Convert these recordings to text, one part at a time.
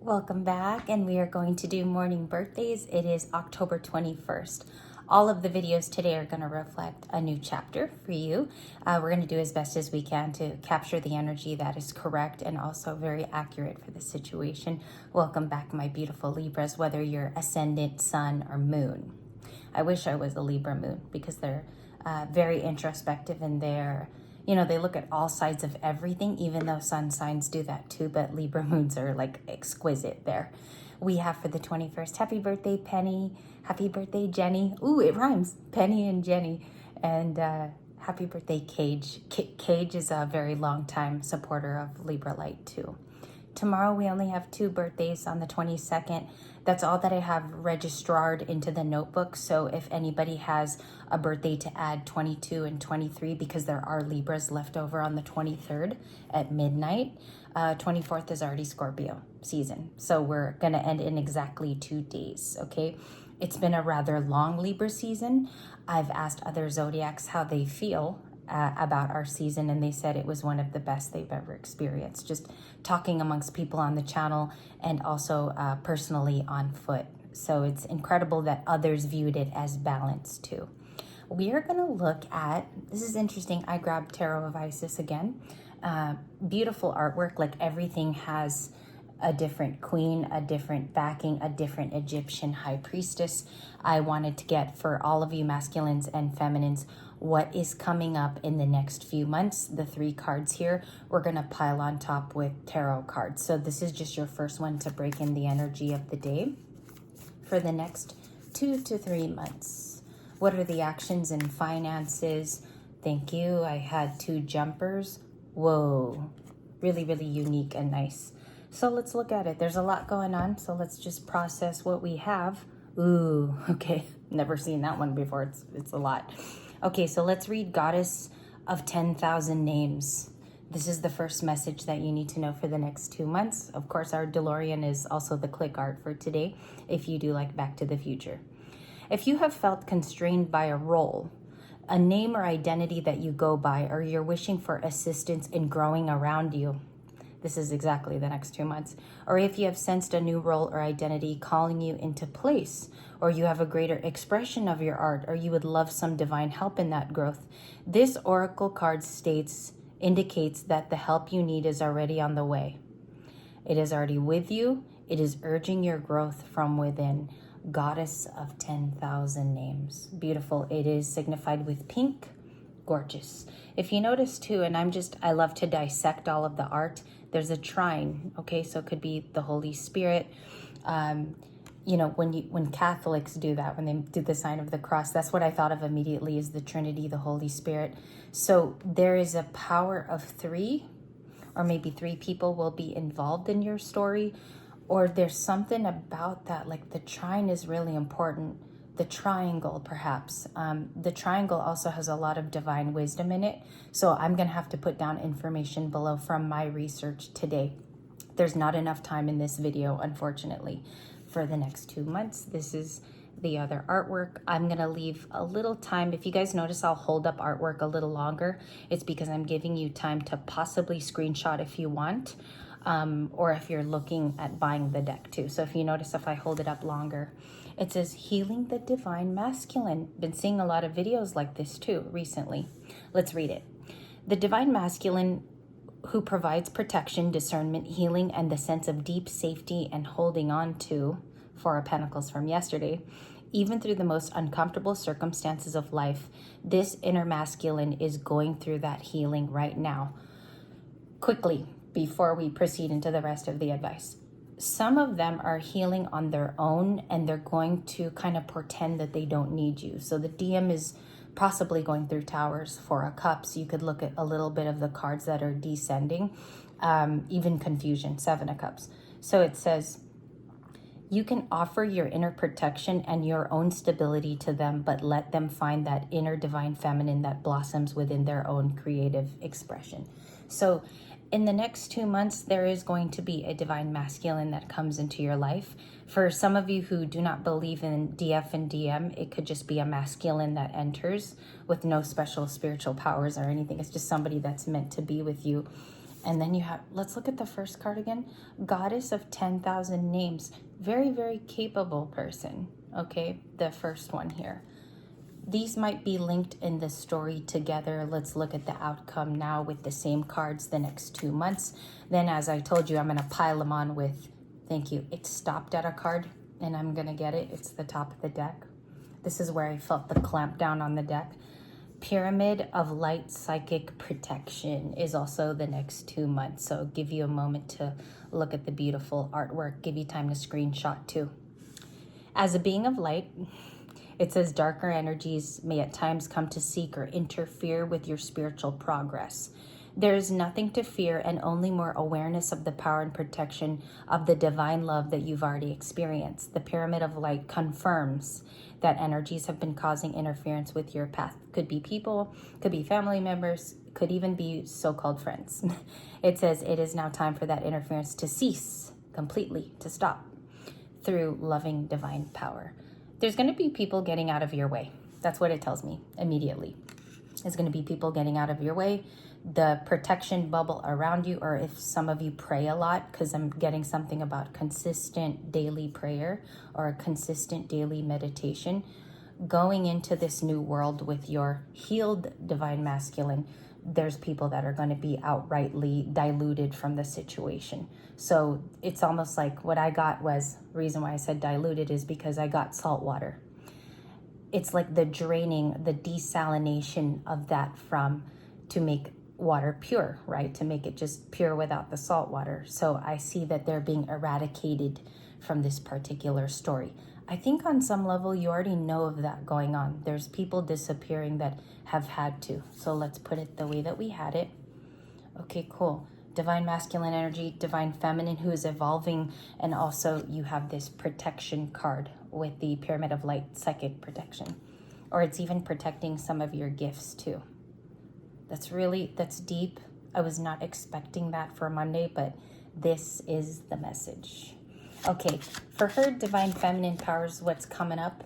Welcome back, and we are going to do morning birthdays. It is October 21st. All of the videos today are going to reflect a new chapter for you. We're going to do as best as we can to capture the energy that is correct and also very accurate for the situation. Welcome back, my beautiful Libras, whether you're ascendant, sun, or moon. I wish I was a Libra moon because they're very introspective in their, they look at all sides of everything, even though sun signs do that too, but Libra moons are like exquisite there. We have for the 21st, happy birthday, Penny. Happy birthday, Jenny. Ooh, it rhymes, Penny and Jenny. And happy birthday, Cage. Cage is a very long time supporter of Libra Light too. Tomorrow we only have 2 birthdays on the 22nd. That's all that I have registered into the notebook. So if anybody has a birthday to add 22 and 23, because there are Libras left over on the 23rd at midnight, 24th is already Scorpio season. So we're going to end in exactly 2 days, okay? It's been a rather long Libra season. I've asked other zodiacs how they feel about our season, and they said it was one of the best they've ever experienced, just talking amongst people on the channel and also personally on foot. So it's incredible that others viewed it as balanced too. We are going to look at, this is interesting, I grabbed Tarot of Isis again. Beautiful artwork, like everything has a different queen, a different backing, a different Egyptian high priestess. I wanted to get for all of you masculines and feminines what is coming up in the next few months. The 3 cards here, we're going to pile on top with tarot cards. So this is just your first one to break in the energy of the day for the next 2 to 3 months. What are the actions and finances? Thank you. I had 2 jumpers. Whoa, really, really unique and nice. So let's look at it. There's a lot going on, so let's just process what we have. Ooh, okay, never seen that one before. It's a lot. Okay, so let's read Goddess of 10,000 Names. This is the first message that you need to know for the next 2 months. Of course, our DeLorean is also the click art for today, if you do like Back to the Future. If you have felt constrained by a role, a name or identity that you go by, or you're wishing for assistance in growing around you, this is exactly the next 2 months. Or if you have sensed a new role or identity calling you into place, or you have a greater expression of your art, or you would love some divine help in that growth, this oracle card indicates that the help you need is already on the way. It is already with you. It is urging your growth from within. Goddess of 10,000 Names. Beautiful. It is signified with pink. Gorgeous. If you notice too, and I love to dissect all of the art, there's a trine, okay? So it could be the Holy Spirit. When Catholics do that, when they do the sign of the cross, that's what I thought of immediately is the Trinity, the Holy Spirit. So there is a power of 3, or maybe 3 people will be involved in your story, or there's something about that, like the trine is really important. The triangle, perhaps. The triangle also has a lot of divine wisdom in it. So I'm going to have to put down information below from my research today. There's not enough time in this video, unfortunately, for the next 2 months. This is the other artwork. I'm going to leave a little time. If you guys notice, I'll hold up artwork a little longer. It's because I'm giving you time to possibly screenshot if you want. Or if you're looking at buying the deck too. So if you notice, if I hold it up longer, it says healing the divine masculine. Been seeing a lot of videos like this too recently. Let's read it. The divine masculine who provides protection, discernment, healing, and the sense of deep safety and holding on to, 4 of Pentacles from yesterday, even through the most uncomfortable circumstances of life. This inner masculine is going through that healing right now. Quickly, before we proceed into the rest of the advice. Some of them are healing on their own, and they're going to kind of pretend that they don't need you. So the DM is possibly going through towers, 4 of Cups. You could look at a little bit of the cards that are descending, even confusion, 7 of Cups. So it says, you can offer your inner protection and your own stability to them, but let them find that inner divine feminine that blossoms within their own creative expression. So in the next 2 months, there is going to be a divine masculine that comes into your life. For some of you who do not believe in DF and DM, it could just be a masculine that enters with no special spiritual powers or anything. It's just somebody that's meant to be with you. And then you have, let's look at the first card again. Goddess of 10,000 names. Very, very capable person. Okay, the first one here. These might be linked in the story together. Let's look at the outcome now with the same cards the next 2 months. Then, as I told you, I'm going to pile them on with, thank you. It stopped at a card, and I'm going to get it. It's the top of the deck. This is where I felt the clamp down on the deck. Pyramid of Light Psychic Protection is also the next 2 months. So give you a moment to look at the beautiful artwork. Give you time to screenshot too. As a being of light, it says darker energies may at times come to seek or interfere with your spiritual progress. There is nothing to fear and only more awareness of the power and protection of the divine love that you've already experienced. The Pyramid of Light confirms that energies have been causing interference with your path. Could be people, could be family members, could even be so-called friends. It says it is now time for that interference to cease completely, to stop through loving divine power. There's going to be people getting out of your way. That's what it tells me immediately. There's going to be people getting out of your way. The protection bubble around you, or if some of you pray a lot, because I'm getting something about consistent daily prayer or a consistent daily meditation, going into this new world with your healed divine masculine, there's people that are going to be outrightly diluted from the situation. So it's almost like what I got was, reason why I said diluted is because I got salt water. It's like the draining, the desalination of that from to make water pure, right? To make it just pure without the salt water. So I see that they're being eradicated from this particular story. I think on some level you already know of that going on. There's people disappearing that have had to. So let's put it the way that we had it. Okay, cool. Divine masculine energy, divine feminine who is evolving, and also you have this protection card with the Pyramid of Light psychic protection, or it's even protecting some of your gifts too. That's deep. I was not expecting that for Monday, but this is the message. Okay, for her divine feminine powers, what's coming up?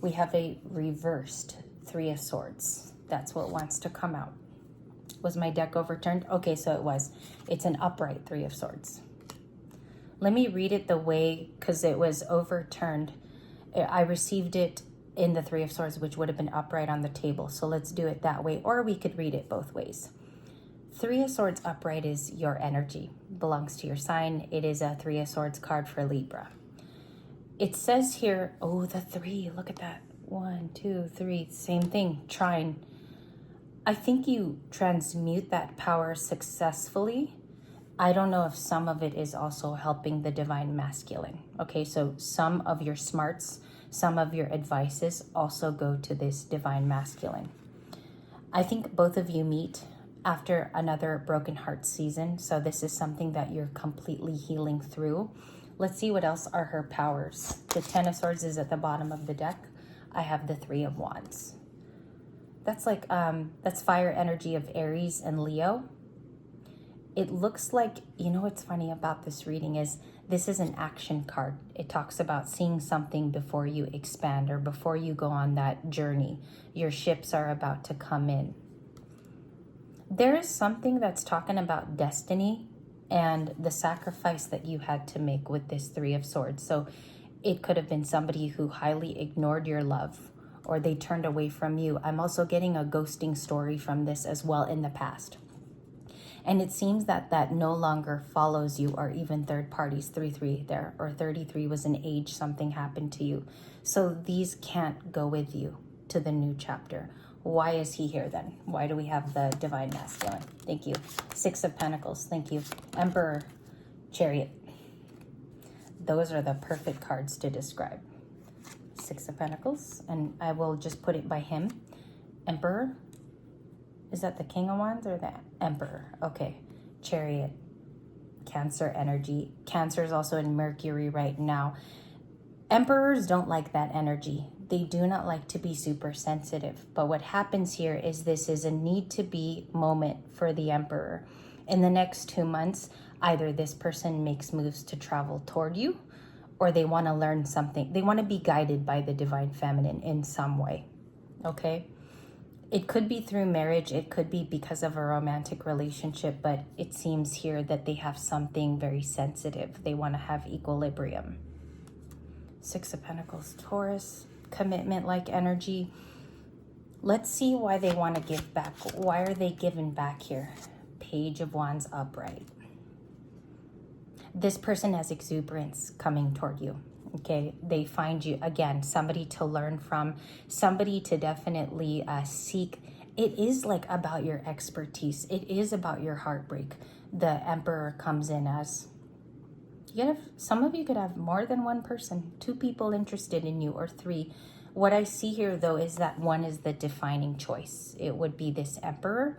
We have a reversed Three of Swords. That's what wants to come out. Was my deck overturned? Okay, so it was. It's an upright Three of Swords. Let me read it the way, because it was overturned. I received it in the Three of Swords, which would have been upright on the table. So let's do it that way, or we could read it both ways. Three of Swords upright is your energy, belongs to your sign. It is a Three of Swords card for Libra. It says here, oh, the three, look at that. 1, 2, 3, same thing, trine. I think you transmute that power successfully. I don't know if some of it is also helping the divine masculine. Okay, so some of your smarts, some of your advices also go to this divine masculine. I think both of you meet after another broken heart season. So this is something that you're completely healing through. Let's see what else are her powers. The Ten of Swords is at the bottom of the deck. I have the Three of Wands. That's like, that's fire energy of Aries and Leo. It looks like, you know what's funny about this reading is this is an action card. It talks about seeing something before you expand or before you go on that journey. Your ships are about to come in. There is something that's talking about destiny and the sacrifice that you had to make with this Three of Swords. So it could have been somebody who highly ignored your love or they turned away from you. I'm also getting a ghosting story from this as well in the past. And it seems that that no longer follows you, or even third parties. 3-3 there, or 33 was an age something happened to you. So these can't go with you to the new chapter. Why is he here then? Why do we have the divine masculine? Thank you. 6 of Pentacles. Thank you. Emperor, Chariot. Those are the perfect cards to describe. 6 of Pentacles, and I will just put it by him. Emperor. Is that the King of Wands or the Emperor? Okay. Chariot. Cancer energy. Cancer is also in Mercury right now. Emperors don't like that energy. They do not like to be super sensitive. But what happens here is this is a need to be moment for the Emperor. In the next 2 months, either this person makes moves to travel toward you, or they want to learn something. They want to be guided by the divine feminine in some way. Okay? It could be through marriage, it could be because of a romantic relationship, but it seems here that they have something very sensitive. They want to have equilibrium. Six of Pentacles, Taurus, commitment-like energy. Let's see why they want to give back. Why are they giving back here? Page of Wands upright. This person has exuberance coming toward you. Okay, they find you, again, somebody to learn from, somebody to definitely seek. It is like about your expertise. It is about your heartbreak. The Emperor comes in as, some of you could have more than one person, 2 people interested in you, or 3. What I see here, though, is that one is the defining choice. It would be this Emperor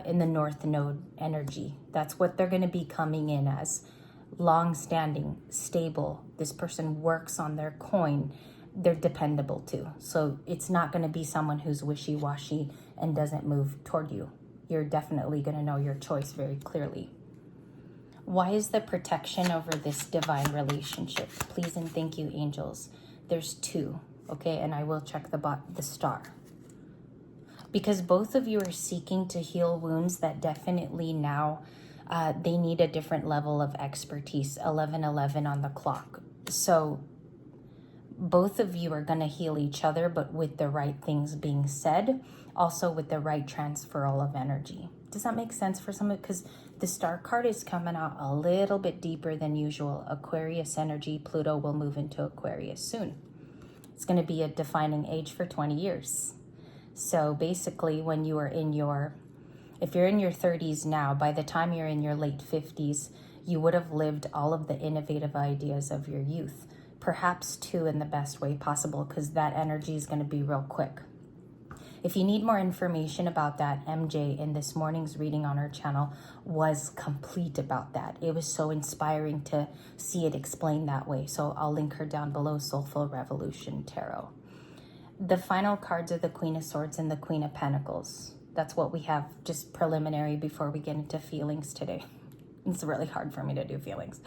in the North Node energy. That's what they're going to be coming in as. Long-standing, stable. This person works on their coin. They're dependable too. So it's not going to be someone who's wishy-washy and doesn't move toward you. You're definitely going to know your choice very clearly. Why is the protection over this divine relationship? Please and thank you, angels. There's 2, okay? And I will check the star. Because both of you are seeking to heal wounds that definitely now they need a different level of expertise. 11:11 on the clock. So both of you are going to heal each other, but with the right things being said, also with the right transferal of energy. Does that make sense for some? Because the star card is coming out a little bit deeper than usual. Aquarius energy. Pluto will move into Aquarius soon. It's going to be a defining age for 20 years. So basically, when you are in your, if you're in your 30s now, by the time you're in your late 50s, you would have lived all of the innovative ideas of your youth. Perhaps too in the best way possible, because that energy is going to be real quick. If you need more information about that, MJ in this morning's reading on our channel was complete about that. It was so inspiring to see it explained that way. So I'll link her down below, Soulful Revolution Tarot. The final cards are the Queen of Swords and the Queen of Pentacles. That's what we have, just preliminary before we get into feelings today. It's really hard for me to do feelings.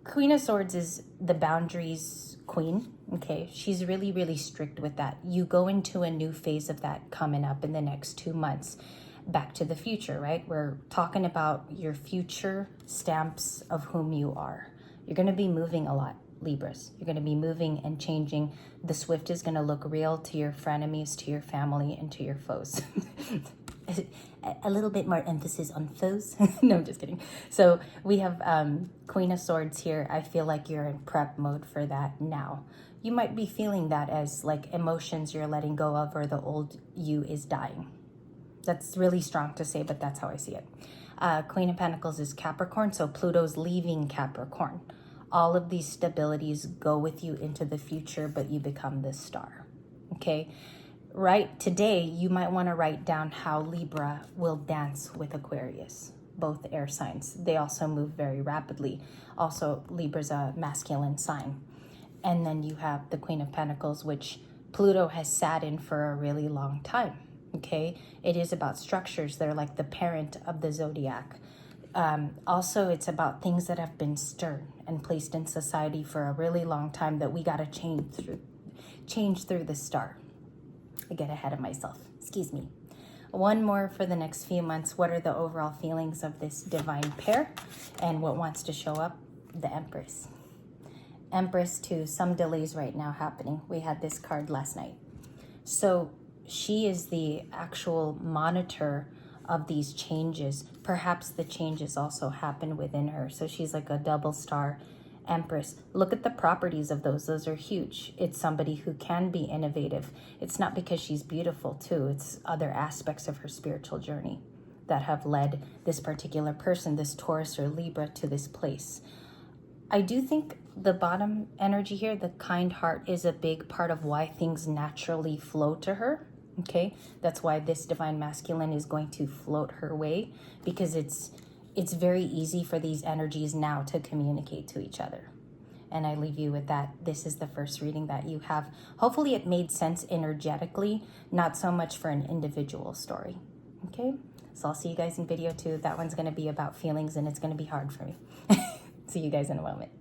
Queen of Swords is the boundaries queen, okay? She's really, really strict with that. You go into a new phase of that coming up in the next 2 months. Back to the future, right? We're talking about your future stamps of whom you are. You're going to be moving a lot, Libras. You're going to be moving and changing. The swift is going to look real to your frenemies, to your family, and to your foes. A little bit more emphasis on foes. No, I'm just kidding. So we have Queen of Swords here. I feel like you're in prep mode for that now. You might be feeling that as like emotions you're letting go of, or the old you is dying. That's really strong to say, but that's how I see it. Queen of Pentacles is Capricorn, so Pluto's leaving Capricorn. All of these stabilities go with you into the future, but you become this star, okay? Right today, you might want to write down how Libra will dance with Aquarius, both air signs. They also move very rapidly. Also, Libra's a masculine sign. And then you have the Queen of Pentacles, which Pluto has sat in for a really long time, okay? It is about structures. They're like the parent of the zodiac. Also, it's about things that have been stirred and placed in society for a really long time that we got to change through the star. I get ahead of myself. Excuse me. One more for the next few months. What are the overall feelings of this divine pair? And what wants to show up? The Empress. Empress too. Some delays right now happening. We had this card last night. So she is the actual monitor of these changes. Perhaps the changes also happen within her. So she's like a double star Empress. Look at the properties of those. Those are huge. It's somebody who can be innovative. It's not because she's beautiful too. It's other aspects of her spiritual journey that have led this particular person, this Taurus or Libra, to this place. I do think the bottom energy here, the kind heart, is a big part of why things naturally flow to her. Okay, that's why this divine masculine is going to float her way, because it's very easy for these energies now to communicate to each other. And I leave you with that. This is the first reading that you have. Hopefully it made sense energetically, not so much for an individual story. Okay, so I'll see you guys in video 2. That one's going to be about feelings, and it's going to be hard for me. See you guys in a moment.